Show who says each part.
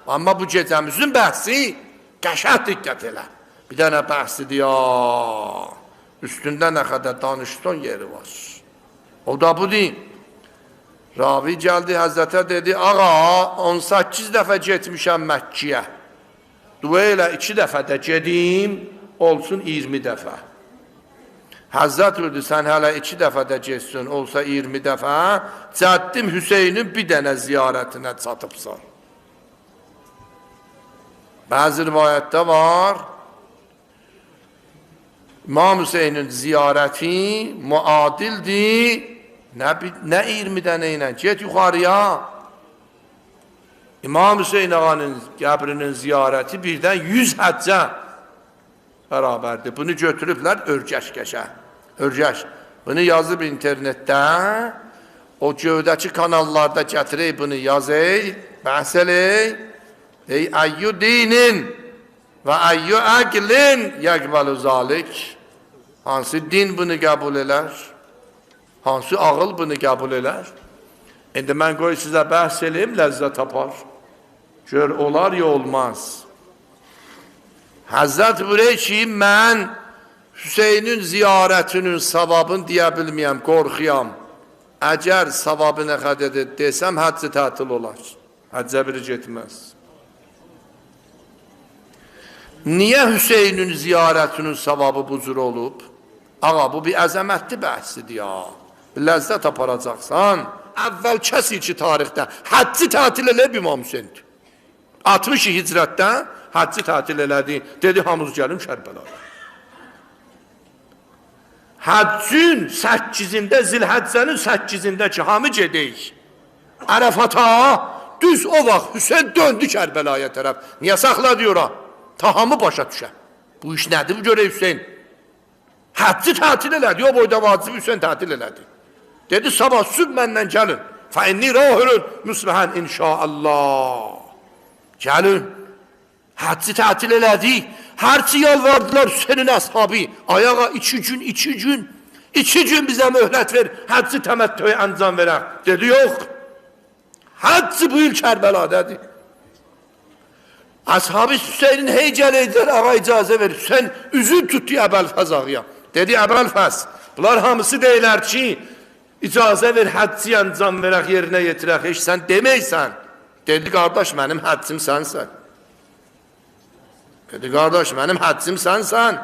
Speaker 1: Amma bu gecəmizin bəhsi qəşəng diqqət elə. Bir dənə bəhsidir ya. Üstündə nə qədər danışdığın yeri var. O da budur. Ravi gəldi Həzrətə dedi, ağa 18 dəfə getmişəm Məkkiyə. Dua elə 2 dəfə də gedim, olsun 20 dəfə. Həzrət öldü, sən hələ 2 dəfə də getsin, olsa 20 dəfə, Cəddim Hüseynin bir dənə ziyarətinə çatıbsan. Bəzi rivayətdə var, İmam Hüseynin ziyarəti muadildir, nə 20 dənə ilə, get yuxarıya. İmam Hüseyin ağanın qəbrinin ziyarəti birdən 100 həccə bərabərdir. Bunu götürüblər örgəşkəşə. Örgəş. Bunu yazıb internetdə, o gövdəki kanallarda gətirək bunu yazək, bəhs elək. Ey əyyü dinin və əyyü əqlin yəqbəlu zalik. Hansı din bunu qəbul elər? Hansı ağıl bunu qəbul elər? İndi mən qoy sizə bəhs eləyim, ləzzət tapar. Gör, olar ya olmaz. Həzrət buyuruyor ki, mən Hüseynin ziyarətinin savabını deyə bilməyəm, qorxuyam. Əgər savabı nə qədədir desəm, həcc tətil olar. Həccə biri getməz. Niyə Hüseynin ziyarətinin savabı bu cür olub? Ağa, bu bir əzəmətli bəhsidir ya. Ləzzət aparacaqsan, əvvəl kəsi ki tarixdə həcci tətil eləyib İmam Hüseyndir. 60 hicrətdə həcci tətil elədi, dedi hamız gəlim Kərbəlaya. Həccün 8-də, Zilhəccənin 8-də ki, hamı gedək. Ərəfata, düz o vaxt Hüseyin döndü Kərbəlaya tərəf. Niyə saxla diyor ha? Ta hamı başa düşə. Bu iş nədir bu görə Hüseyin? Həcci tətil elədi, o boyda vacibi Hüseyin tətil elədi. Dedi, sabah süb məndən gəlin. Fəinni rahürün müsləhən inşaallah. Gəlin, həcci tətil elədi. Hərçi yalvardılar Hüseynin əshabı. Ayağa 2 gün, 2 gün bizə möhlət ver, həcci təməttüyə əncam verək. Dedi, yox. Həcci bu il Kərbəladadır. Əshabı Hüseynin hey gələklər, ağa icazə verir. Hüseyin üzün tutdu Əbəlfəz ağıya. Dedi, Əbəlfəz, bunlar hamısı deyilər ki, icazə ver, həcci əncam verək, yerinə yetirək. Heç sən deməysən. Dedi, qardaş, mənim həccim sənsən. Dedi, qardaş, mənim həccim sənsən.